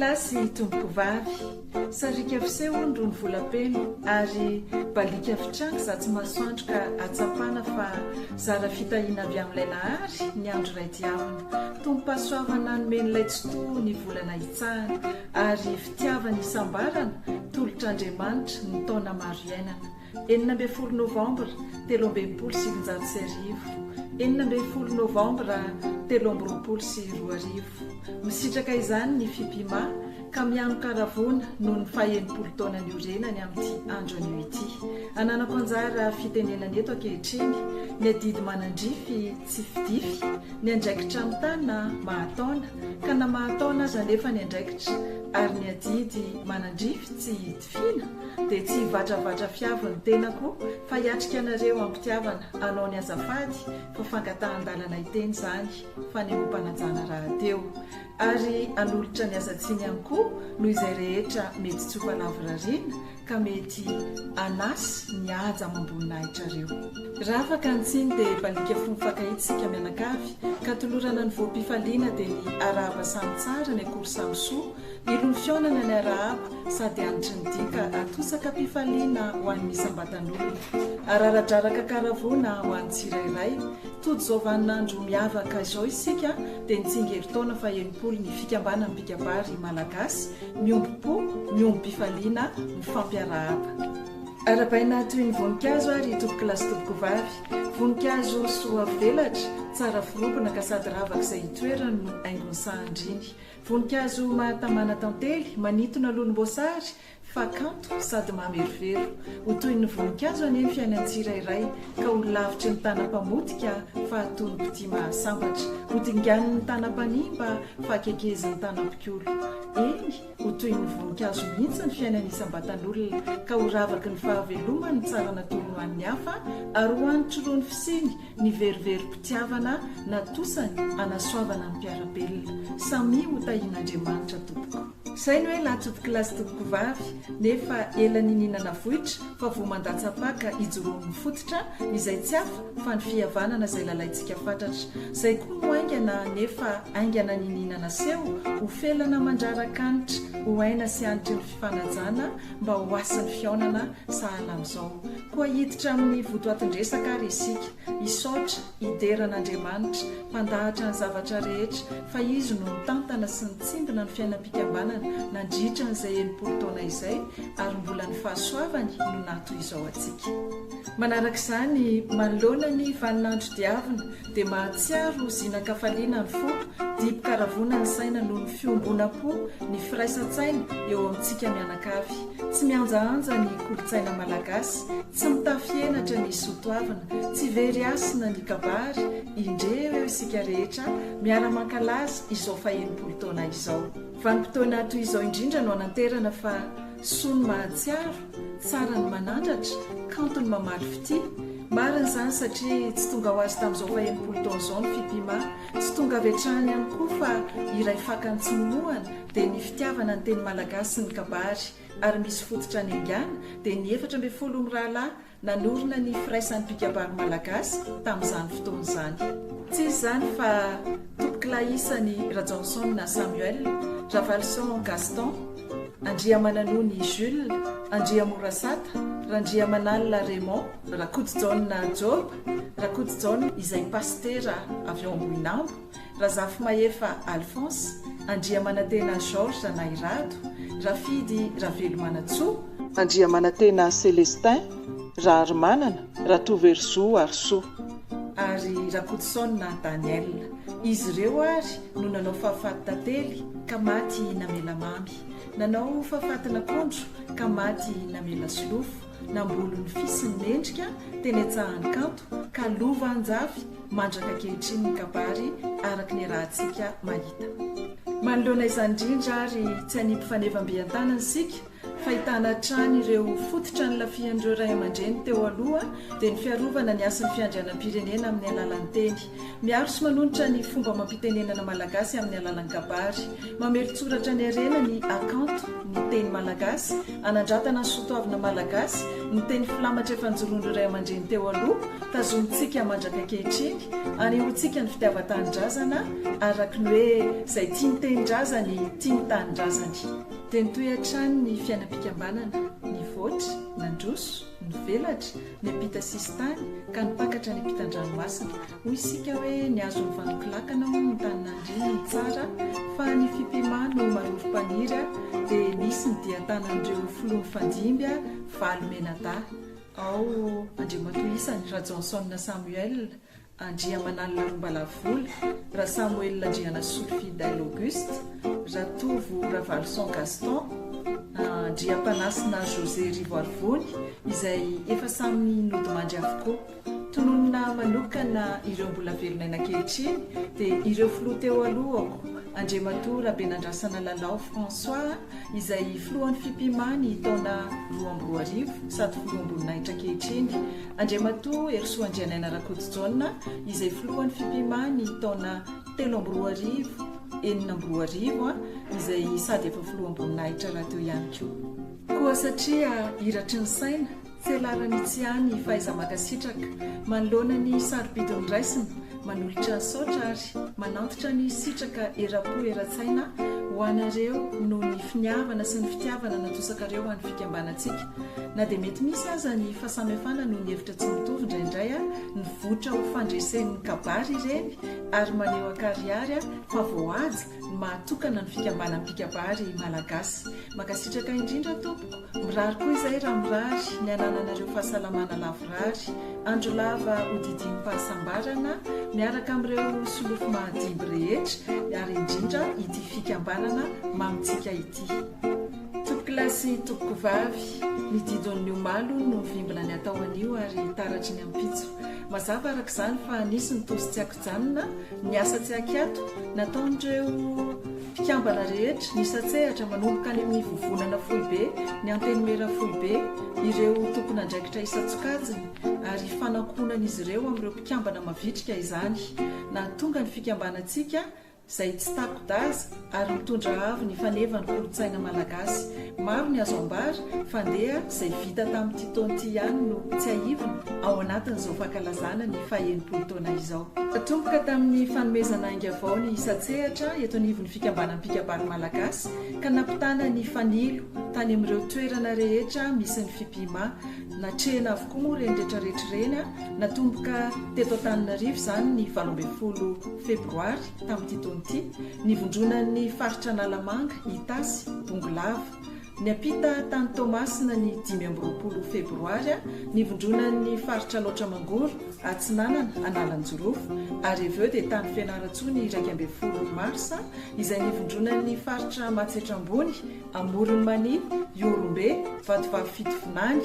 kilasy tompoko vavy sarika fisehono ny volapeno ary balika fitranga za tsy masoandro ka atsapana fa zara fitahina avy amin'ilay nahary ny andro ray tiavana tompo-pasoavana nomen'ilay tsotoa ny volana hitsahana ary fitiavana isambarana tolotr'Andriamanitra ny taona maro iainana 9 novambra 2025 9 novambra 2022 misitraka izany ny fipima ka miano-karavona noho ny faha-80 taona ny orenany amin'ity andro anio ity ananako anjara fitenenana eto ankehitriny ny adidy manandrify tsy fidify ny andraikitra amin'ny tany na mahataona ka na mahataona aza nefa ny andraikitra ary ny adidy manandrify tsy hidifina dia tsy vatravatra fiavany tenako fa hiatrika anareo ampitiavana anao ny azafady fa fankatahan-dalana iteny izany fa ny mompanajana raha teo ary anolotra ny azatsiny ihany koa noho izay rehetra mety tsy hofalavorariana ka mety anasy ny aja mamboninahitra reo raha afaka antsiny dia balika fomifakahitsika mianakavy ka tolorana ny voam-pifaliana dia ny arahaba samy tsara ny akory samy soa ilony fionana ny arahaba sady anitry ny dika atosaka mpifaliana ho an'ny misam-batan'olona araradraraka karavona ho an'ny tsirairay tody zao vaninandro miavaka izao isika dia nitsingerin-taona fa 70 ny fikambana ny pikabary malagasy miombo-po miombo-pifaliana ny fampiarahaba arabaina toy ny voninkazo ary tompoko kilasy tompoko vavy voninkazo soa velatra tsara firompona ka sady ravaka izay hitoerany no haingony sahandriny voninkazo mahatamana tantely manitona lonom-boasary fa kanto sady mamerivero ho toy ny voninkazo aneny fiainantsirairay ka ho lavitry ny tanam-pamotika fa atonom-piti mahasambatra ho dingan'ny tanam-panimba fa akekeziny tanam-pikolo eny ho toy ny voninkazo mihitsy ny fiainan'isam-batan'olona ka ho ravaky ny fahavelomany tsara natolony ho an'ny hafa ary ho anitro ny fisiny ny veriverim-pitiavana natosany anasoavana ny mpiarabelona samy ho tahin'Andriamanitra tompoko izay no hoe latsopo kilasy tompoko vavy nefa ela nininana vohitra fa vo mandatsapaka ijoroan'ny fototra izay tsy hafa fa ny fihavanana izay lalaintsika fantatra izay koa no aingana nefa aingana nininana seho ho felana mandrarakanitra ho aina sy anitry ny fifanajana mba ho asan'ny fionana sahala amin'izao koa hiditra amin'ny votoatin-dresaka ary isika isotra hideran'Andriamanitra mpandahatra ny zavatra rehetra fa izy no mitantana sy nitsimbina ny fiainam-pikambanana nandritra n'izay 80 taona izay ary mbola ny fahasoavany no nato izao atsika manaraka izany manoloana ny vaninandro diavina dia mahatsiaro zinakafaliana ny fo dipo-karavona ny saina noho ny fiombona-po ny firaisan-tsaina eo amintsika mianakavy tsy mianjaanja ny kolotsaina malagasy tsy mitafienatra ny sotoavana tsy very asina ny kabary indreo eo isika rehetra miara-mankalaza izao fa 80 taona izao vanim-potoana toy izao indrindra no ananterana fa soa ny mahatsiaro tsara ny manandratra kanto ny mamaly fity marina izany satria tsy tonga ho azy tamin'izao fa 80 taona izao ny fipima tsy tonga avetrany ihany koa fa iray fakany tsy monoana dia ny fitiavana ny teny malagasy sy ny kabary ary misy fototra ny angana dia ny 17 rahalahy nanorina ny firaisan'ny pikabary malagasy tamin'izany fotoana izany tsy izy izany fa tompoko laisany Rajanson na Samuel Ravalson Gaston Andriamananony Jules Andriamorasata Randriamanalina Raymond Rakotojaona Job Rakotojaona izay pastera avy ao Ambohinambo Razafy Maefa Alphonse Andriamanatena Georges Nairado Rafidy Ravelomanatsoa Andriamanatena Célestin Raharomanana Ratoverzo Arso ary Rakotosaona Daniel izy ireo ary no nanao fahafaty tantely ka maty namela mamy nanao fahafaty nakondro ka maty namela solofo nambolony fisiny mendrika teny etsahany kanto ka lova anjafy mandraka kehitriny ny kabary araka ny rahantsika mahita manoloana izany indrindra ary tsy hanipy fanevam-behan-tanana isika fahitana trany ireo fototra ny lafian'ireo ray aman-dreny teo aloha dia ny fiarovana ny asan'ny fiandrianam-pirenena amin'ny alalan'ny teny. Miaro sy manolotra ny fomba mampitenenana malagasy amin'ny alalan'ny kabary, mamelotsoratra ny arena ny akanto ny teny malagasy, anandratana ny soatoavina malagasy ny teny filamatra efa njoroan'ireo ray aman-dreny teo aloha, tazomitsika mandraka ankehitriny, anehoantsika ny fitiavan-tanindrazana araka ny hoe izay tia ny tenin-drazany tia ny tanindrazany. Dia nitoy hatrany ny fiainam-pikambanana, ny voatra, ny androso, ny velatra, ny apita sistany ka nipakatra ny ampitan-dranomasina. Hoy isika hoe ny azo ny vanokilakana ho ny taninandriny ny tsara, fa ny fipima no maroro-paniry dia nisy ny dia tanan'ireo filoany fandimbya valo menada. Ao Andriamatoa Isany, Rajonson Samuel, Andria Manalina Rombalavoly, Ra Samuel Andriana Solfidèle Auguste, Ratovo Ravalson Gaston, Andria Panasina José Rivoarivony izay efa samy nodimandry avokoa. Tononona manokana ireo mbola velona ankehitriny dia ireo filoha teo alohako, Andriamatoa Rabenandrasana Lalao François izay filohan'ny fipimany taona 2020 sady filoam-boninahitra ankehitriny, Andriamatoa Ersoandrianaina Rakotojaona izay filohan'ny fipimany taona 2020 2020 izay sady efa filoam-boninahitra raha teo ihany koa. Koa satria iratry ny saina tsy alarany tsy any fahaiza-makasitraka, manoloana ny sarobidiny raisina, manolotra ny saotra ary manantitra ny sitraka erapo eratsaina ho anareo no ny finiavana sy ny fitiavana natosakareo any fikambanantsika. Na dia mety misy aza ny fahasamihafana no ny hevitra tsy mitovy indraindray ny votra ho fandresen'ny kabary ireny ary maneho akariary fa voahaja ny mahatokana ny fikambanan'ny mpikabary malagasy. Makasitraka indrindra tompoko, mirary koa izay raha mirary ny anananareo fahasalamana lavorary, andro lava hodidim-pahasambarana miaraka amin'ireo solofo mahadimby rehetra ary indrindra ity fikambanana mamitsika ity. Topokilasy topoko vavy, ny didon'ny omalo no mivimbina ny atao anio ary taratry ny ampitso. Mazava araka izany fa nisy ny tosy tsy akijanona, ny asa tsy akiato, nataon'ireo mpikambana rehetra nisatsehatra manomboka any amin'ny vovonana foibe, ny antenimera foibe, ireo tompony andraikitra isatsokajiny ary fanakonan'izy ireo amin'ireo mpikambana mavitrika izany. Na tonga ny fikambanantsika izay tsy takodaza ary mitondra avy ny fanevany kolotsaina malagasy. Maro ny azo ambary fandeha izay vita tamin'ity taona ity ihany no tsy ahivina ao anatin'izao fankalazana ny faha-80 taona izao. Tomboka tamin'ny fanomezana ainga avao ny isatsehatra eto anivon'ny fikambanam-pikabary malagasy ka nampitana ny fanilo tany amin'ireo toerana rehetra misy ny fipima. Natrehana avokoa moa reny rehetrarehetra reny, natomboka teto Antananarivo izany ny 12 febroary tamin'ity taona ity, nivondronan'ny faritra Nalamanga, Itasy, Bongolava. Ny apita tany Tomasina ny 15 febroary, nivondronan'ny faritra Loatramangoro, Atsinanana, Analanjorofo, ary aveo dia tany Fianarantsoa ny 12 marsa izay nivondronan'ny faritra Matsetrambony, Amorony Mani, Iorombe, Vatovavy Fitovinany.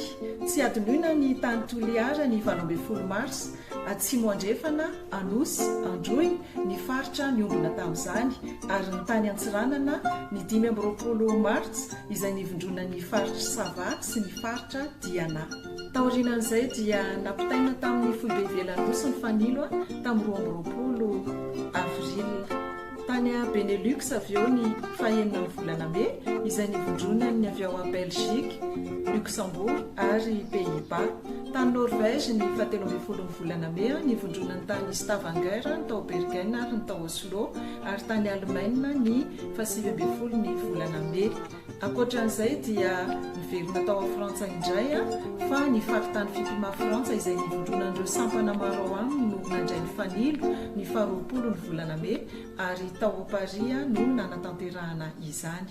Tsy adinoina ny tany Toliara ny 12 mars, Atsimo Andrefana, Anosy, Androy ny faritra niombona tamin'izany, ary ny tany Antsiranana ny 15 marts izay nivondronan'ny faritra Sava sy ny faritra Diana. Taorinan'izay dia nampitaina tamin'ny foibe ivelany sy ny fanilo tamin'ny 20 avril. Tany a Benelux avy eo ny fahenina ny volana May izay nivondronan'ny avy ao a Belgique, Luxembourg ary Pays-Bas. Tany Norvège ny 17 volana May nivondronan'ny tany Stavanger ny tao Bergen ary ny tao Oslo, ary tany Allemagne ny 17 ny volana May. Ankoatran'izay dia niverina tao a Frantsa indray fa ny faritany fipima Frantsa izay nivondronan'ireo sampana maro ao aminy no nandray ny fanilo ny 20 ny volana May, ary tao Paris no nanatanterahana izany.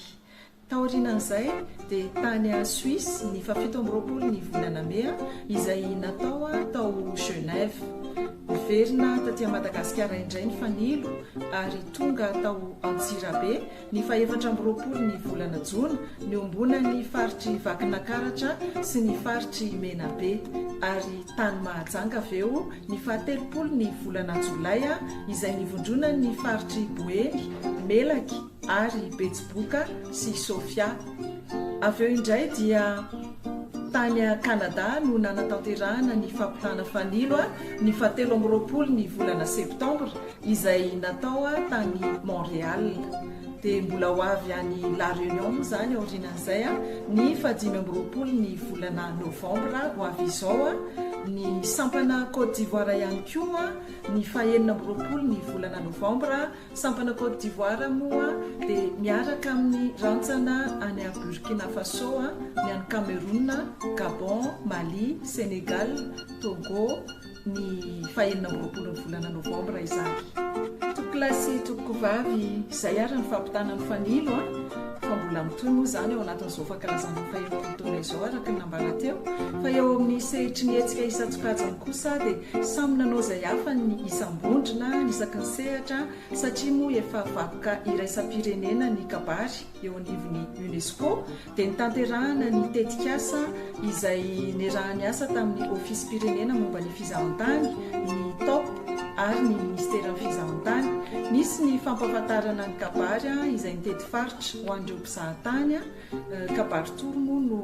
Taorinan'izay dia tany a Suisse ny 17 ny volana May izay natao tao Genève. Niverina taty Madagasikara indray ny fanilo ary tonga tao Antsirabe ny 17 ny volana Jona niombona ny faritry Vakinakaratra sy ny faritry Menabe, ary tany Mahajanga aveo ny 17 ny volana Jolay izay nivondrona ny faritry Boeny, Melaky ary Betsiboka sy Sofia. avy eo indray dia tany Kanada no nanatanterahana ny fampitana fanilo ny 17 ny volana septambra izay natao tany Montréal. Dia mbola ho avy any La Réunion zany aorinan'izay ny 18 ny volana novambra ho avy izao ny sampana Côte d'Ivoire ihany koa ny 19 ny volana novambra sampana Côte d'Ivoire moa dia miaraka amin'ny rantsana any Burkina Faso ny any Cameroun, Gabon, Mali, Sénégal, Togo ny 19 ny volana novambra izany. Tokolasy tokovavy izay ary ny fampitana ny fanilo fa mbola mitoy moa zany ao anatin'izao fankalazana ny faherim-potoana izao araka ny nambara teo fa eo amin'ny sehitry ny hetsika isan-tsokajany kosa dia samy nanao izay hafa ny isam-bondrona ny isaky ny sehatra satria moa efa vakoka iraisam-pirenena ny kabary eo anivon'ny UNESCO dia nitanterahana ny tetikasa izay nirahany asa tamin'ny ofisy pirenena momba ny fizahan-tany ny top ary ny ministera ny fizahan-tany. Nisy ny fampahafantarana ny kabary izay nitety faritra ho an'ireo mpizahan-tany kabary toro moa no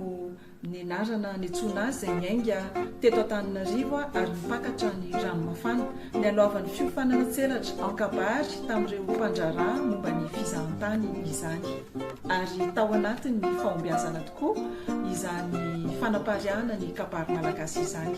nenarana nitsona azy izay miainga teto Antananarivo ary mipakatra ny ranomafana ny aloavan'ny fiofanana tselatra an-kabary tamin'ireo mpandrara momba ny fizahan-tany izany ary tao anatiny ny fahombiazana tokoa izany fanapariahana ny kabary malagasy izany.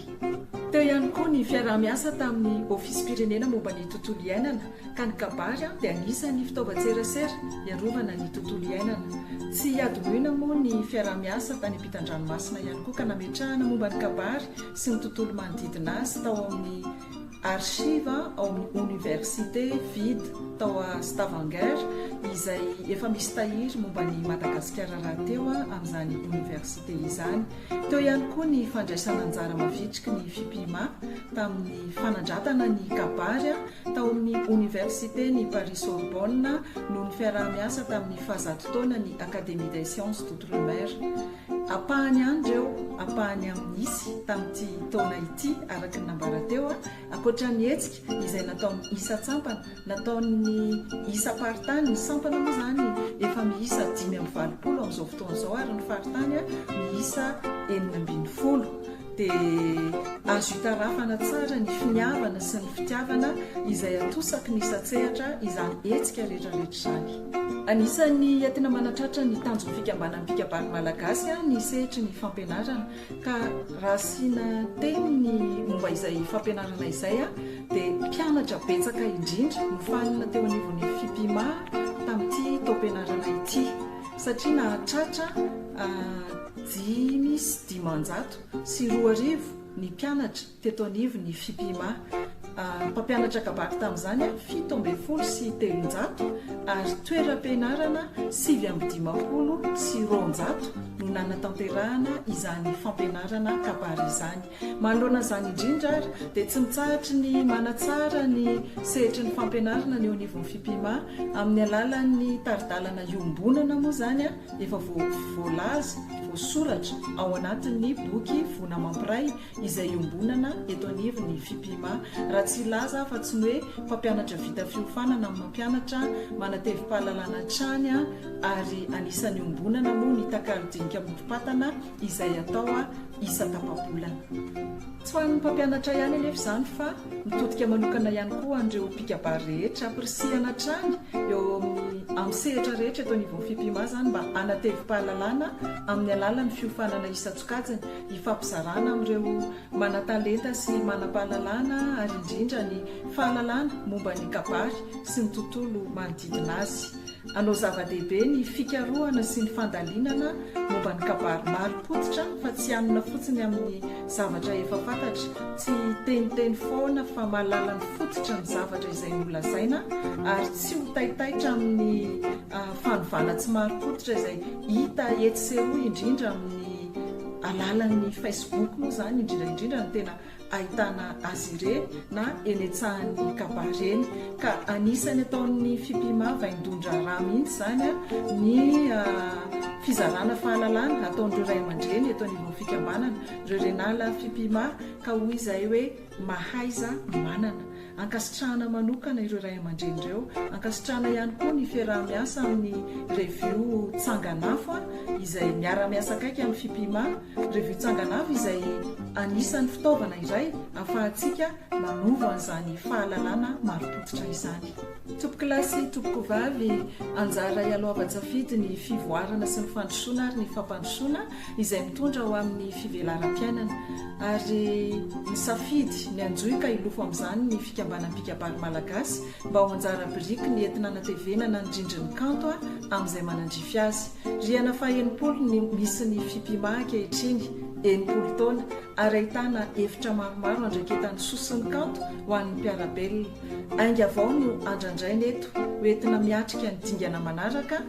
Teo ihany koa ny fiarah-miasa tamin'ny ofisy pirenena momba ny tontolo iainana ka ny kabary dia anisan'ny fitaovan-tserasera iarovana ny tontolo iainana. Tsy adoloina moa ny fiarah-miasa tany ampitan-dranomasina ihany koa ka nametrahana momba ny kabary sy ny tontolo manodidina azy tao amin'ny archive ao amin'ny université vide tao a Stavanger izay efa misy tahiry momba ny Madagasikara rahateo amin'izany université izany. Teo ihany koa ny fandraisana anjara mavitriky ny FIPIMA tamin'ny fanandratana ny kabary tao amin'ny université ny Paris Sorbonne noho ny fiarah-miasa tamin'ny fahazatotaona ny Académie des sciences d'outre-mer. Apahany andreo apahany amin'isy tamin'ity taona ity araka ny nambara teo akoatran'ny hetsika izay nataony isa tsampana nataony isa paritany ny sampana moa zany efa miisa 520 amin'izao fotoana izao ary ny faritany miisa 420 dia azo hitarafana tsara ny finiavana sy ny fitiavana izay atosaky ny isa-tsehatra izany hetsika rehetrarehetra izany. Anisan'ny tena manatratra ny tanjony fikambanan'ny mpikabary malagasy ny sehitry ny fampianarana ka raha sina teny ny momba izay fampianarana izay dia mpianatra betsaka indrindra nofanina teo anivon'ny FIPIMA tamin'ity taom-pianarana ity satria nahatratra 5,900 sy 2,000 ny mpianatra teto anivon'ny FIPIMA. Mpampianatra kabary tamin'izany 7,000 sy 300 ary toeram-pianarana 7,50 sy 200 no nanatanterahana izany fampianarana kabary izany. Manoloana izany indrindra ary dia tsy mitsahatra ny manatsara ny sehitry ny fampianarana ny eo anivon'ny FIPIMA amin'ny alalan'ny taridalana iombonana moa zany efa voalaza voasoratra ao anatin'ny boky vona mampiray izay iombonana eto anivon'ny FIPIMA. Raha tsy laza fa tsy ny hoe mpampianatra vita fiofanana amin'ny mampianatra manatevim-pahalalana trany ary anisan'ny iombonana moa ny takalodinika motopatana izay atao isa tapabolana. Tsy ho an'ny mpampianatra ihany anefa izany fa mitodika manokana ihany koa an'ireo mpikabary rehetra ampirisihana trany eo amin'ny sehatra rehetra eto anivon'ny FIPIMA zany mba anatevim-pahalalana amin'ny alalan'ny fiofanana isa-tsokajany hifampizarana amin'ireo manatalenta sy manam-pahalalana ary indrindra ny fahalalana momba ny kabary sy ny tontolo manodidina azy. Anao zava-dehibe ny fikarohana sy ny fandalinana momba ny kabary maro-potitra fa tsy anona fotsiny amin'ny zavatra efa fantatra, tsy teniteny foana fa mahalala ny fototra ny zavatra izay nolazaina ary tsy ho taitaitra amin'ny fanovana tsy maro-potitra izay hita etsy seroa indrindra amin'ny alalan'ny Facebook moa zany indrindra ny tena ahitana azy ireny na enetsahan'ny kabary eny ka anisany ataon'ny FIPIMA vaindondra raha mihitsy zany ny fizarana fahalalana ataon'ireo ray aman-dreny eto anivon'ny fikambanana ireo renala FIPIMA ka hoy izay hoe mahaiza manana ankasitrahana manokana ireo ray aman-dreny ireo, ankasitrahana ihany koa ny fiarah-miasa amin'ny revio tsanganafo izay miara-miasa akaiky amin'ny fipima revio tsanganafo izay anisan'ny fitaovana iray ahafahantsika manova an'izany fahalalana maropototra izany. Tompo-kilasy tompoko vavy, anjara ialoava-tsafidy ny fivoarana sy ny fandrosoana ary ny fampandrosoana izay mitondra ho amin'ny fivelaram-piainana, ary ny safidy ny anjoika ilofo amin'izany ny fikambanam-pikabary malagasy mba ho anjara biriky ny entina natevenana ny rindrin'ny kanto amin'izay manandrify azy. Riana fa 80 ny misy ny fipima ankehitriny 80 taona ary ahitana efitra maromaro andraiketan'ny sosiny kanto ho an'ny mpiarabelona. Ainga avao no andrandraina eto hoentina miatrika ny dingana manaraka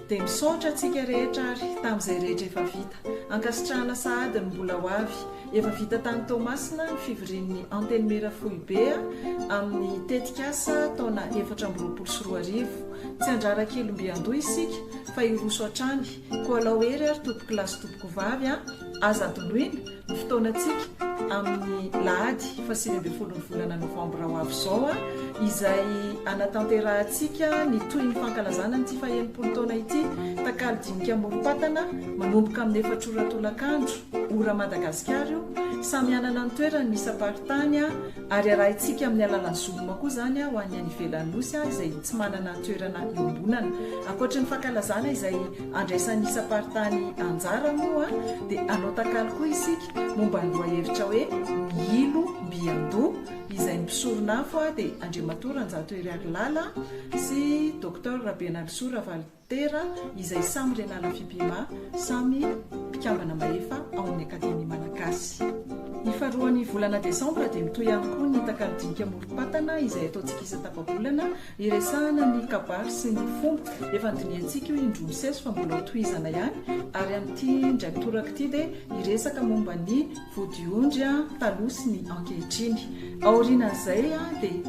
dia misaotra antsika rehetra ary tamin'izay rehetra efa vita. Ankasitrahana sahady ny mbola ho avy, efa vita tany Tomasina ny fivorian'ny anteny mera foibea amin'ny tetikasa taona 2024. Tsy andrara kelombe andoha isika fa iroso hatrany koa laoery ary tompo-kilasy tompoko vavy aza adoloina ny fotoanantsika amin'ny lahady 20 volana novambra ho avy izao izay anatanterantsika ny toy ny fankalazana ny 80 taona ity takalo dinika morom-patana manomboka amin'ny 4 oratolakandro ora Madagasikara io, samy anana ny toerany isa-paritany ary arahintsika amin'ny alalan'ny zoma koa zany ho an'ny any ivelan'ny nosy izay tsy manana toerana iombonana. Ankoatra ny fankalazana izay andraisan'ny isa-paritany anjara moa dia anao takalo koa isika momba ny loahevitra hoe miilo mbiando izay misoronafo dia Andriamatora Anjato Eriarilala sy Dr Rabenalisoa Valtera izay samy renala fipima samy mpikambana mahefa ao amin'ny Akademia Malagasy. Ny faharoan'ny volana Desambra dia mitoy ihany koa ny takalo dinika morom-patana izay ataontsika isa-tapabolana iresahana ny kabary sy ny fomba efa andiniantsika io indroa miseso fa mbola hotohizana ihany, ary amin'ity ndraiky toraka ity dia iresaka momba ny vodiondry taloha sy ny ankehitriny. Aorianan'izay dia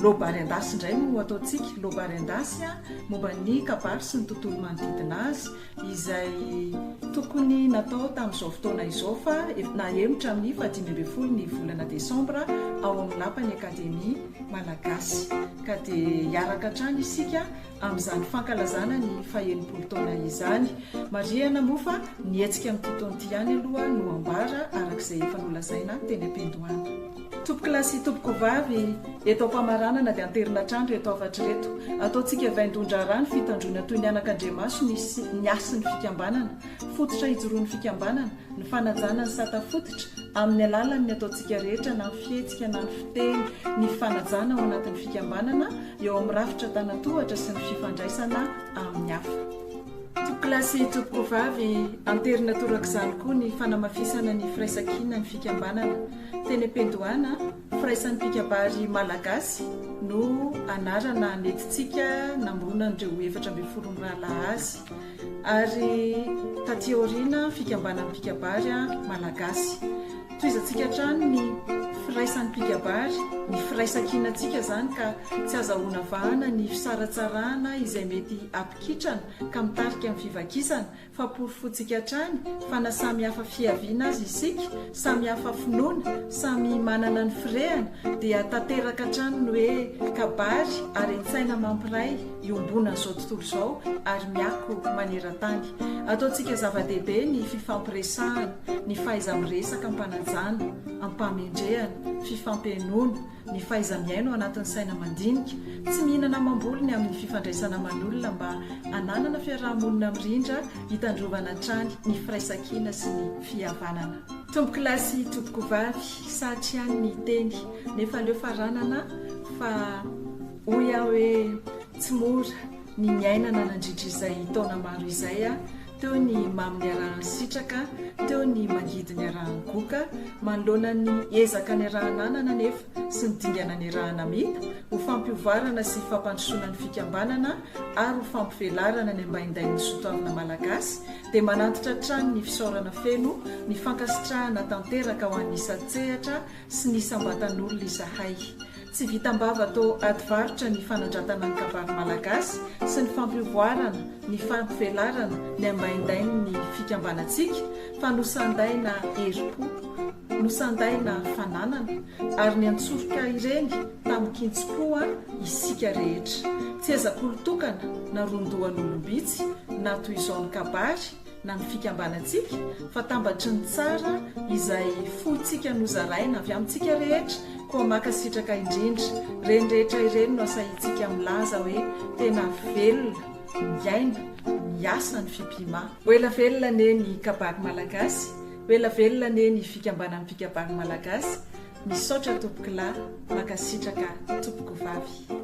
lobary andasy indray no ataontsika lobary andasy momba ny kabary sy ny tontolo manodidina azy izay tokony natao tamin'izao fotoana izao fa nahemotra amin'ny 15 ny volana Desambra ao amin'ny lapan'ny Akademia Malagasy, ka dia hiaraka hatrany isika amin'izany fankalazana ny 80 taona izany. Mariana moa fa nietsika amin'ity taona ity ihany aloha no ambara arak'izay efa nolazaina teny am-Pendohana. Tompo-kilasy tompoko vavy, eto am-pamaranana dia anterina trandro eto avatra reto. Ataontsika vaindondra rano fitandrona toy ny anak'Andriamaso ny asin'ny fikambanana, fototra hijoroan'ny fikambanana, ny fanajana ny sata fototra amin'ny alalany ny ataontsika rehetra na ny fihetsika na ny fiteny, ny fanajana ao anatin'ny fikambanana eo amin'ny rafitra tanatohatra sy ny fifandraisana amin'ny hafa. Tompo-kilasy tompoko vavy, anterina torak'izany koa ny fanamafisana ny firaisan-kina ny fikambanana. Teny am-Pendohana, firaisan'ny mpikabary malagasy no anarana nentintsika namoronana ireo 14 rahalahy azy, ary taty aoriana fikambanan'ny mpikabary malagasy. Tohizantsika hatrany ny firaisan'ny mpikabary, ny firaisan-kinantsika zany ka tsy azahoana vahana ny fisaratsarana izay mety ampikitrana ka mitarika amin'ny fivakisana, fa porofotsika hatrany fa na samy hafa fiaviana azy isika, samy hafa finoana, samy manana ny firehana dia tanteraka hatrany ny hoe kabary ary an-tsaina mampiray iombonana izao tontolo izao ary miako maneran-tany. Ataontsika zava-dehibe ny fifampiresahana, ny fahaiza-miresaka ampanajana, ampamendrehana, fifampiainoana, ny fahaiza-miaino anatin'ny saina mandinika, tsy mihinana mambolony amin'ny fifandraisana aman'olona mba ananana fiarahamonina mirindra hitandrovana trany ny firaisan-kina sy ny fihavanana. Tompo-kilasy tompoko vavy, satria ny teny nefa aleo faranana fa hoy hoe tsy mora ny miainana nandritra izay taona maro izay teo ny mamy ny arahany sitraka, teo ny mangidy ny arahany goka, manoloana ny ezaka ny arahana anana nefa sy ny dingana ny arahana mita, ho fampiovarana sy fampandrosoana ny fikambanana ary ho fampivelarana ny ambaindain'ny sotoavina malagasy, dia manantitra trany ny fisaorana feno, ny fankasitrahana tanteraka ho an'ny isa-tsehatra sy ny isambatan'olona izahay. Tsy vitambava atao adivarotra ny fanandratana ny kabary malagasy sy ny fampiovoarana, ny fampivelarana ny ambaindainy ny fikambanantsika, fa nosandaina herim-po no sandaina fananana ary ny antsoroka ireny tamin'ny kintsokoa isika rehetra tsy ezakolotokana na rondohan'olombitsy na toy izao ny kabary na ny fikambanantsika fa tambatry ny tsara izay fotsika nozaraina avy amintsika rehetra koa makasitraka indrindra reny rehetra ireny no asahintsika milaza hoe tena velona miaina miasa ny fipima oela velona ne ny kabary malagasy oela velona ne ny fikambanan'ny fikabary malagasy misaotra tompoko lahy makasitraka tompoko vavy